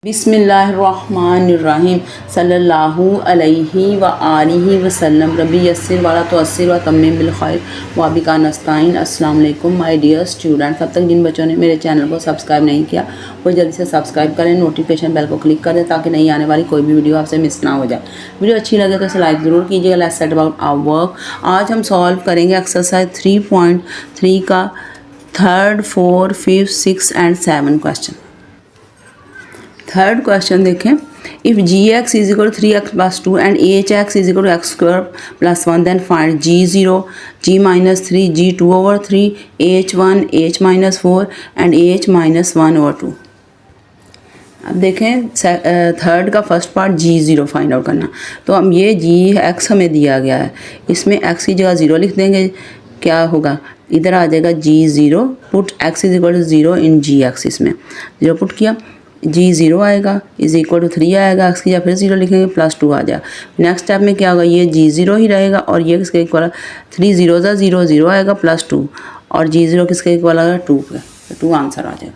बिस्मिल्लाहिर्रहमानिर्रहीम सल्लल्लाहु अलैहि व आलिहि वसल्लम रब्बी यस्सिर वाला तुअस्सिर व तम्मिम बिल खैर व बिका नस्ताइन। अस्सलाम वालेकुम माय डियर स्टूडेंट्स। अब तक जिन बच्चों ने मेरे चैनल को सब्सक्राइब नहीं किया वो जल्दी से सब्सक्राइब करें, नोटिफिकेशन बेल को क्लिक कर दें ताकि नई आने वाली कोई भी वीडियो आपसे मिस ना हो जाए। वीडियो अच्छी लगे तो इसे लाइक ज़रूर कीजिएगा। Let's set about our work. आज हम सॉल्व करेंगे एक्सरसाइज 3.3 का 3rd, 4th, 5th, 6th and 7 question. Third question देखें, if G x is equal 3x plus 2 and H x is equal x square plus 1 then find g0, g-3, g2/3, h1, h-4 and h-1/2। अब देखें third का first part g0 find out करना। तो हम ये g(x) हमें दिया गया है, इसमें x की जगह 0 लिख देंगे। क्या होगा, इधर आ जाएगा g0, put x is equal to 0 in gx। इसमें 0 पुट किया, g0 आएगा इज इक्वल टू 3 आएगा, x की जगह फिर 0 लिखेंगे, प्लस 2 आ जाएगा। नेक्स्ट स्टेप में क्या होगा, ये g0 ही रहेगा और ये किसके इक्वल है, 3 0 0 0 आएगा प्लस 2 और g0 किसके इक्वल आएगा, 2 पे, तो 2 आंसर आ जाएगा।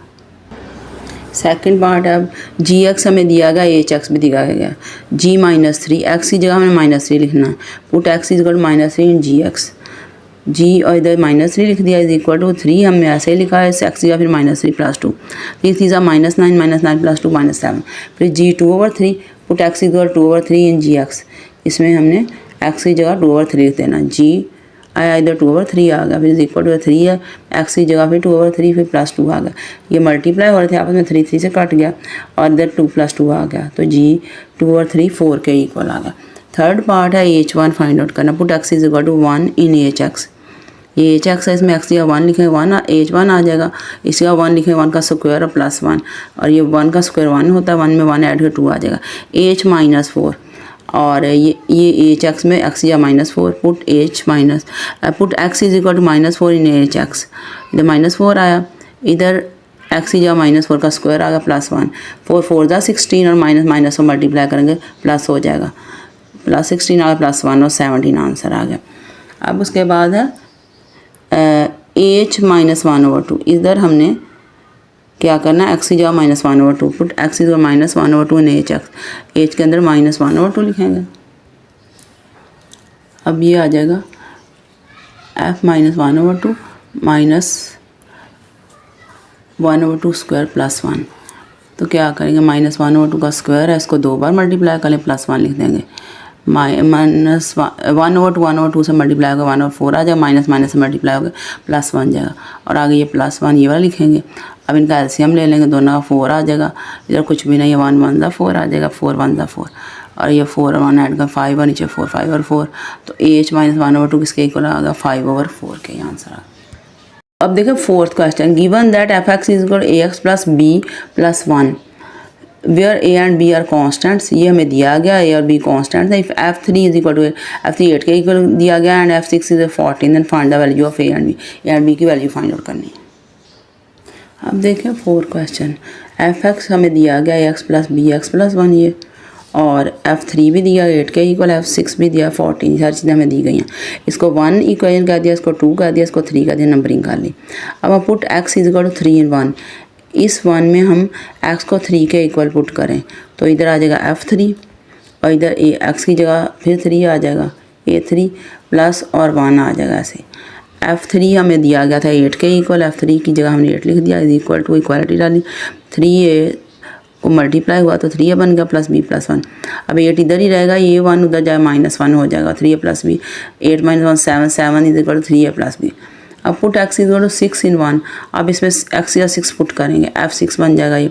सेकंड पार्ट है, अब gx हमें दिया गया, hx भी दिया गया, g-3, x की जगह हमें -3 लिखना है, put x is equal -3 in gx। g और इधर -3 लिख दिया इज इक्वल टू 3 हमने ऐसे ही लिखा है, x की जगह फिर -3 प्लस 2, 3 3 -9 प्लस 2 -7, फिर g2/3, put x is equal 2/3 in gx। इसमें हमने x की जगह 2/3 लिख देना, g आया इधर 2/3 आ गया, फिर इज इक्वल टू 3 है, x की जगह फिर 2/3 फिर प्लस 2 आ गया। ये मल्टीप्लाई हो रहे थे आपस में, 3 3 से कट गया और इधर 2 + 2 आ गया, तो g 2/3 4 के इक्वल आ गया। थर्ड पार्ट है h1 फाइंड आउट करना, put x is equal to 1 in hx। ये hx है, इसमें x की 1 लिखेंगे, 1 h1 आ जाएगा, इसका 1 लिखेंगे, 1 का स्क्वायर और प्लस 1, और ये 1 का स्क्वायर 1 होता है, 1 में 1 ऐड कर 2 आ जाएगा, h-4। और ये hx में x या -4, put x is equal to -4 in hx। इधर -4 आया, इधर x या -4 का स्क्वायर आ गया प्लस 1, 4 4 जा 16 और माइनस को मल्टीप्लाई करेंगे प्लस हो जाएगा, प्लस 16 आ गया प्लस 1 और 17 आंसर आ गया। अब उसके बाद है h-1/2। इधर हमने क्या करना है, x की जगह -1/2, put x is -1/2 in hx, h के अंदर -1/2 लिखेंगे। अब ये आ जाएगा f -1/2 -1/2 स्क्वायर प्लस 1। तो क्या करेंगे, -1/2 का स्क्वायर है, इसको 2 बार मल्टीप्लाई करें, प्लस 1 लिख देंगे, -1/2 से मल्टीप्लाई होगा 1/4 आ जाएगा, माइनस से मल्टीप्लाई होगा प्लस 1 जाएगा, और आगे ये प्लस 1 ये वाला लिखेंगे। अब इनका एलसीएम ले लेंगे, दोनों का 4 आ जाएगा, इधर कुछ भी नहीं है, 1 1 4 आ जाएगा, 4 1 4, और ये 4 और 1 ऐड कर 5 और नीचे 4 5 और 4, तो h-1/2 किसके इक्वल आ गया, 5/4 के आंसर आ गया। अब देखिए fourth question, given that f(x) is equal ax plus b plus 1 where a and b are constants. ये हमें दिया गया, a और b कॉन्स्टेंट्स है। If f3 is equal to f3 8 के इक्वल दिया गया and f6 is 14, then find the value of a and b की वैल्यू फाइंड आउट करनी है। अब देखें फोर्थ क्वेश्चन, f(x) हमें दिया गया ax प्लस bx प्लस 1 ये, और f3 भी दिया 8 के इक्वल, f6 भी दिया 14, सारी चीज़ें हमें दी गई हैं। इसको 1 इक्वेशन कह दिया, इसको 2 कह दिया, इसको 3 कह दिया, नंबरिंग कर ली। अब हम put x is equal to 3 in 1, इस 1 में हम x को 3 के इक्वल पुट करें, तो इधर आ जाएगा f3 और इधर x की जगह फिर 3 आ जाएगा, a3 प्लस और 1 आ जाएगा। ऐसे f3 हमें दिया गया था 8 के इक्वल, f3 की जगह हमने 8 लिख दिया, इज इक्वल टू इक्वालिटी डाली, 3a को मल्टीप्लाई हुआ तो 3a बन गया प्लस b प्लस 1। अब 8 इधर ही रहेगा, ये 1 उधर जाए -1 हो जाएगा, 3a plus b, 8 - 1 7, 7 is equal to 3a plus b। अब put x is equal to 6 in 1, अब इसमें x या 6 पुट करेंगे, f6 बन जाएगा ये,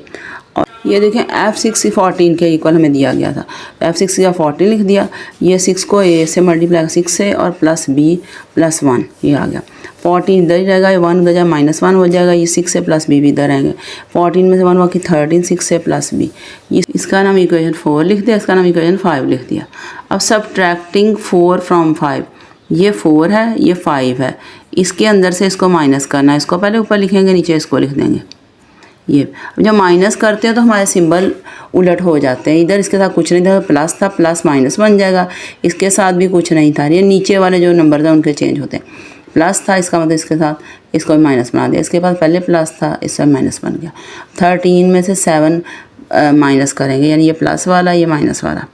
और ये देखें f6 14 के इक्वल हमें दिया गया था, तो f6 या 14 लिख दिया, ये 6 को a से मल्टीप्लाई 6 से और प्लस b प्लस 1 ये आ गया, 14 इधर ही रहेगा, ये 1 उधर जाए -1 हो जाएगा, ये 6 से प्लस b भी इधर रहेंगे, 14 में से 1 बाकी 13, 6 से प्लस b, ये इसका नाम इक्वेशन 4 लिख दिया, इसका नाम इक्वेशन 5 लिख दिया। अब सब्ट्रैक्टिंग 4 फ्रॉम 5, ये 4 है, ये 5 है, इसके अंदर से इसको माइनस करना है, इसको पहले ऊपर लिखेंगे, नीचे इसको लिख देंगे। ये जब माइनस करते हैं तो हमारे सिंबल उलट हो जाते हैं, इधर इसके साथ कुछ नहीं था, प्लस था, प्लस माइनस बन जाएगा, इसके साथ भी कुछ नहीं था, ये नीचे वाले जो नंबर थे उनके चेंज होते हैं, प्लस था इसका मतलब इसके साथ इसको माइनस बना दिया, इसके पास पहले प्लस था, इससे माइनस बन गया। 13 में से 7 माइनस करेंगे, यानी ये प्लस वाला ये माइनस वाला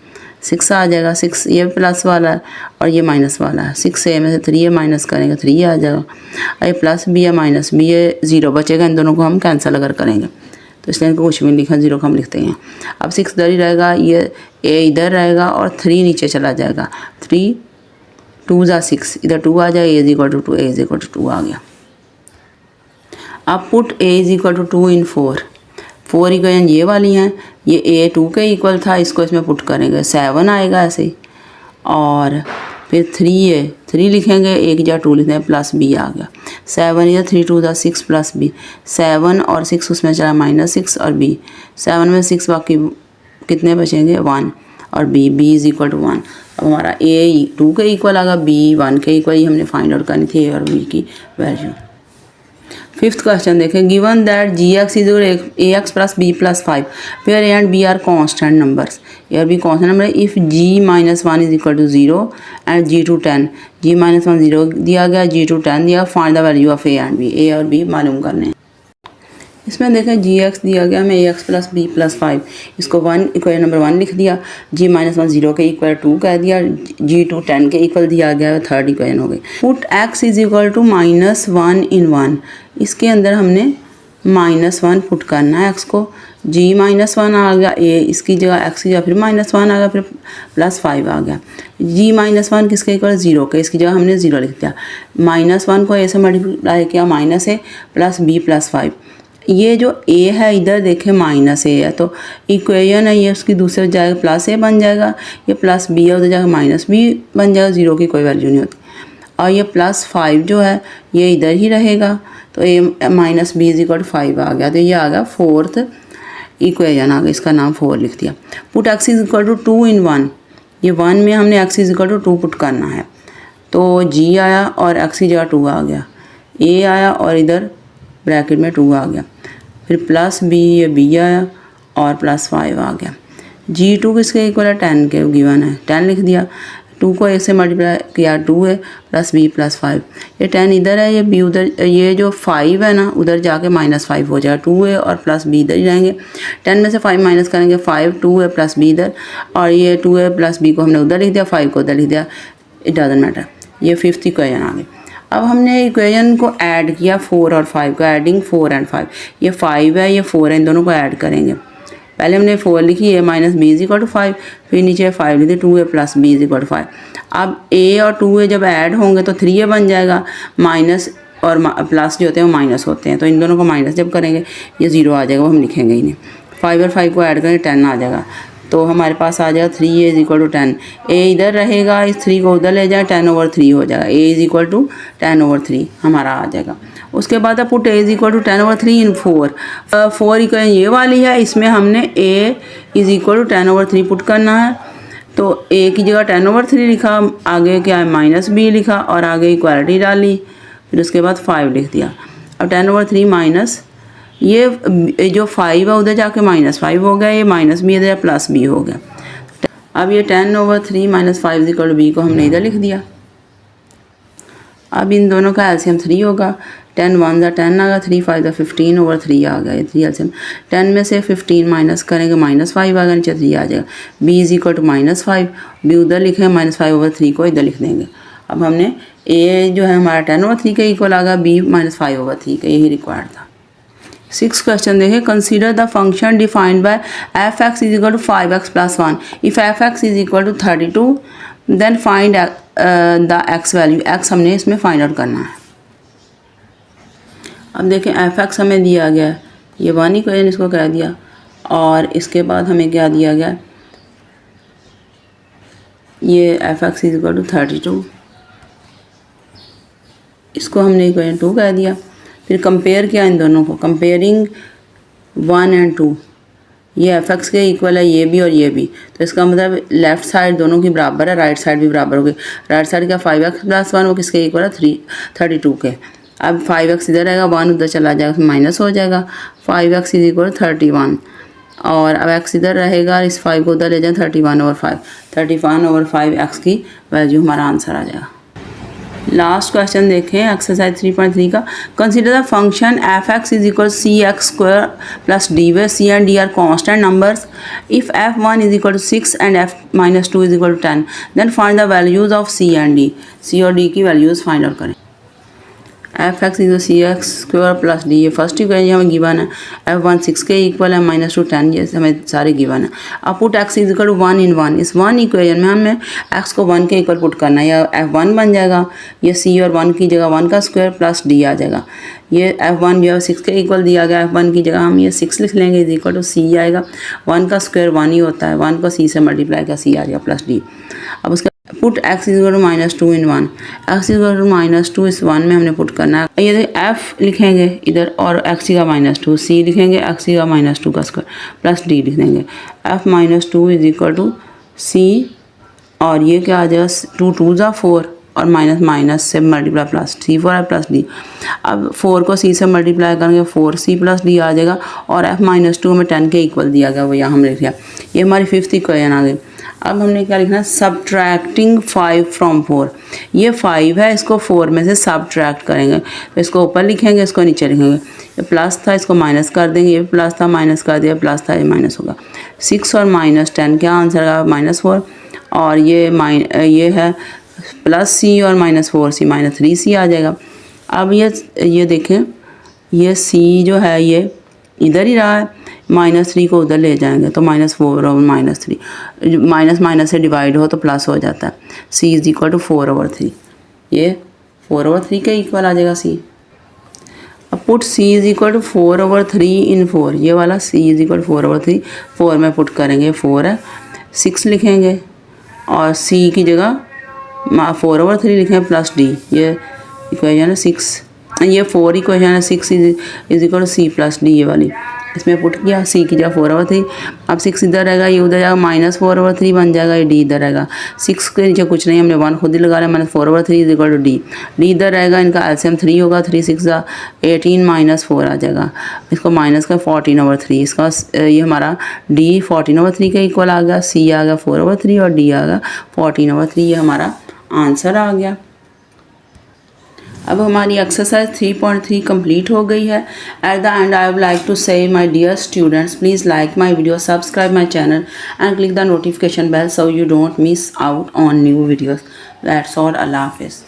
6 आ जाएगा। 6 ये प्लस वाला है और ये माइनस वाला है। 6 से में से 3 ये माइनस करेंगे 3 आ जाएगा। और ये प्लस बी या माइनस बी, ये 0 बचेगा। इन दोनों को हम कैंसिल अगर करेंगे तो इसलिए इनको कुछ भी लिखा, 0 को हम लिखते हैं। अब 6 इधर ही रहेगा, ये ए इधर रहेगा और 3 नीचे चला जाएगा। 3 2 ज़ा 6, इधर 2 आ जाएगा। A is equal to 2, A is equal to 2 आ गया। अब put A is equal to 2 in 4 equation ये वाली हैं। ये ए 2 के इक्वल था, इसको इसमें पुट करेंगे 7 आएगा ऐसे ही। और फिर 3 लिखेंगे, एक जगह 2 लिखते हैं, प्लस बी आ गया। 7 इधर 3 2 ज़ा 6 प्लस बी, 7 और 6 उसमें चला -6 और बी। 7 में 6 बाकी कितने बचेंगे 1 और बी इज इक्वल टू 1। अब हमारा ए 2 के इक्वल आ गया, बी 1 के इक्वल। ही हमने फाइंड आउट करनी थी ए और बी की वैल्यू। 5th क्वेश्चन देखें। Given that G x is A x plus B plus 5 where A and B are constant numbers. A और बी कॉन्स्टेंट नंबर है। If G -1 is equal to 0 and G two 10। G -1 0 दिया गया, G two 10 दिया। Find the value of A and B. A और B मालूम करने हैं। इसमें देखें जी एक्स दिया गया, हमें ए एक्स प्लस बी प्लस 5, इसको 1 इक्वेशन नंबर 1 लिख दिया। जी -1 0 के इक्वल 2 कह दिया। जी टू 10 के इक्वल दिया गया, 3rd इक्वेशन हो गई। Put x is equal to -1 in 1। इसके अंदर हमने -1 पुट करना है एक्स को। जी -1 आ गया, ए इसकी जगह एक्स की जगह फिर -1 आ गया, फिर +5 आ गया। जी -1 किसके इक्वल 0 के, इसकी जगह हमने 0 लिख दिया। -1 को ए से मल्टीप्लाई किया, माइनस ए प्लस बी प्लस 5। ये जो ए है इधर देखें माइनस ए है, तो इक्वेशन है ये, उसकी दूसरे जाएगा प्लस ए बन जाएगा। ये प्लस बी है, उधर जाएगा माइनस बी बन जाएगा। 0 की कोई वैल्यू नहीं होती। और ये +5 जो है ये इधर ही रहेगा, तो A minus B is equal to 5 आ गया। तो ये आ गया 4th इक्वेशन आ गया, इसका नाम 4 लिख दिया। Put x is equal to 2 in 1। ये 1 में हमने x is equal to 2 put करना है, तो जी आया और एक्स की जगह 2 आ गया। ए आया और इधर ब्रैकेट में 2 आ गया। फिर प्लस बी, ये बी आया और +5 आ गया। जी टू किसके इक्वल है 10 के गिवन है, 10 लिख दिया। 2 को ए से मल्टीप्लाई किया, 2 है प्लस बी प्लस 5। ये 10 इधर है, ये बी उधर, ये जो 5 है ना उधर जाके -5 हो जाएगा। 2 है और प्लस बी इधर ही रहेंगे। 10 में से 5 माइनस करेंगे, 5 2 है प्लस बी इधर, और ये 2 है प्लस बी को हमने उधर लिख दिया, 5 को उधर लिख दिया। It doesn't matter. ये 5th इक्वेशन आ गई। अब हमने इक्वेशन को ऐड किया 4 और 5 को, एडिंग 4 एंड 5। ये 5 है, ये 4 है, इन दोनों को ऐड करेंगे। पहले हमने 4 लिखी, A minus B is equal to 5, फिर नीचे 5 लिखी, 2 A plus B is equal to 5। अब ए और 2 ए जब ऐड होंगे तो 3 ए बन जाएगा। माइनस और प्लस जो होते हैं वो माइनस होते हैं, तो इन दोनों को माइनस जब करेंगे ये 0 आ जाएगा, वो हम लिखेंगे ही नहीं। 5 और 5 को ऐड करेंगे 10 आ जाएगा, तो हमारे पास आ जाएगा 3 ए इज इक्वल टू 10। ए इधर रहेगा, इस 3 को उधर ले जाए, 10/3 हो जाएगा। ए इज इक्वल टू 10/3 हमारा आ जाएगा। उसके बाद put A is equal to 10/3 in 4। 4 equation ये वाली है, इसमें हमने a is equal to 10/3 put करना है। तो ए की जगह 10/3 लिखा, आगे क्या है माइनस बी लिखा और आगे इक्वालिटी डाली, फिर उसके बाद 5 लिख दिया। अब 10/3 माइनस ये जो 5 है उधर जाके -5 हो गया, ये माइनस बी इधर प्लस बी हो गया। अब ये 10/3 - 5 इक्वल टू बी को हमने इधर लिख दिया। अब इन दोनों का एलसीएम 3 होगा। 10 1 ज़ा 10 आ गया, 3 5 ज़ा 15/3 आ गया। ये 3 एलसीएम 10 में से 15 माइनस करेंगे, -5 आ गया, नीचे 3 आ जाएगा। B is equal to -5, b उधर लिखे, -5/3 को इधर लिख देंगे। अब हमने ए जो है हमारा 10/3 के इक्वल आ गया, बी -5/3 का, यही रिक्वायर्ड था। 6th क्वेश्चन देखें। Consider the function defined by f(x) is equal to 5x + 1। If f(x) is equal to 32 then find the x value. x हमने इसमें फाइंड आउट करना है। अब देखें f(x) हमें दिया गया, ये 1 इक्वेशन इसको कह दिया, और इसके बाद हमें क्या दिया गया, ये f(x) इज इक्वल टू 32, इसको हमने इक्वेशन 2 कह दिया। फिर कंपेयर किया इन दोनों को, कंपेयरिंग 1 और 2, ये f(x) के इक्वल है ये भी और ये भी, तो इसका मतलब लेफ़्ट साइड दोनों की बराबर है, राइट साइड भी बराबर होगी। राइट साइड क्या 5x + 1, वो किसके इक्वल है 32 के। अब 5x इधर रहेगा, 1 उधर चला जाएगा, माइनस हो जाएगा। 5x इज इक्वल 31, और अब x इधर रहेगा, इस 5 को उधर ले जाए, 31/5। 31/5 x की वैल्यू हमारा आंसर आ जाएगा। लास्ट क्वेश्चन देखें एक्सरसाइज 3.3 का। Consider the function F X is equal C X square plus D where C and D are constant numbers. If f1 is equal to 6 and f-2 is equal to 10 then find the values of C and D. C और D की values find out करें। F X is C X square plus D, ये first equation हमें given है। f1 6 के equal है, -2 10, ये हमें सारे गिवन है। अब put x is equal to 1 in 1, इस 1 इक्वेशन में हमें x को 1 के इक्वल पुट करना है, या f1 बन जाएगा, ये c और 1 की जगह 1 का स्क्वायर प्लस d आ जाएगा। ये f1 जो है 6 के इक्वल दिया गया, f1 की जगह हम ये 6 लिख लेंगे, इज इक्वल टू c आएगा, 1 का स्क्वायर 1 ही होता है, 1 को c से मल्टीप्लाई का c आ जाएगा प्लस d। अब उसका put x is equal to -2 in 1, x is equal to -2 इस 1 में हमने पुट करना है। ये f लिखेंगे इधर और x का -2, c लिखेंगे x का -2 का स्क्वायर प्लस d लिख देंगे। f -2 is equal to c और ये क्या आ जाएगा 2 2 ज़ा 4 और माइनस से मल्टीप्लाई प्लस c4 है प्लस d। अब 4 को c से मल्टीप्लाई करेंगे 4c प्लस d आ जाएगा और f -2 में 10 के इक्वल दिया गया, वो यहाँ हमने लिखा। ये हमारी 5th इक्वेशन आ गई। अब हमने क्या लिखना है, सब्ट्रैक्टिंग 5 फ्रॉम 4। ये 5 है, इसको 4 में से सब्ट्रैक्ट करेंगे, तो इसको ऊपर लिखेंगे, इसको नीचे लिखेंगे। ये प्लस था, इसको माइनस कर देंगे, ये प्लस था माइनस कर दिया, प्लस था ये माइनस होगा। 6 और -10 क्या आंसर आएगा -4, और ये है प्लस c और -4c -3c आ जाएगा। अब ये देखें, ये c जो है ये इधर ही रहा है, -3 को उधर ले जाएंगे तो -4 और -3 माइनस से डिवाइड हो तो प्लस हो जाता है। c इज इक्वल टू 4/3, ये 4/3 के इक्वल आ जाएगा c। अब put c is equal to 4/3 in 4, ये वाला c इज इक्वल 4/3 4 में पुट करेंगे, 4 है, 6 लिखेंगे और c की जगह 4/3 लिखेंगे प्लस d। ये इक्वेशन है 6, ये 4 इक्वेशन है, 6 is equal to c plus d, ये वाली इसमें पुट किया, c की जगह 4/3। अब 6 इधर रहेगा, ये उधर जाएगा, -4/3 बन जाएगा, ये d इधर रहेगा। 6 के नीचे कुछ नहीं, हमने 1 खुद ही लगा लिया, -4/3 is equal to d। d इधर रहेगा, इनका एलसीएम 3 होगा, 3 6 18 -4 आ जाएगा, इसको माइनस का 14/3, इसका ये हमारा d 14/3 के इक्वल आ गया, c आ गया 4/3 और d आ गया 14/3, ये हमारा आंसर आ गया। अब हमारी एक्सरसाइज 3.3 कंप्लीट हो गई है। At the end I would like to say my dear students, please like my video, subscribe my channel and click the notification bell so you don't miss out on new videos. That's all. Allah Hafiz.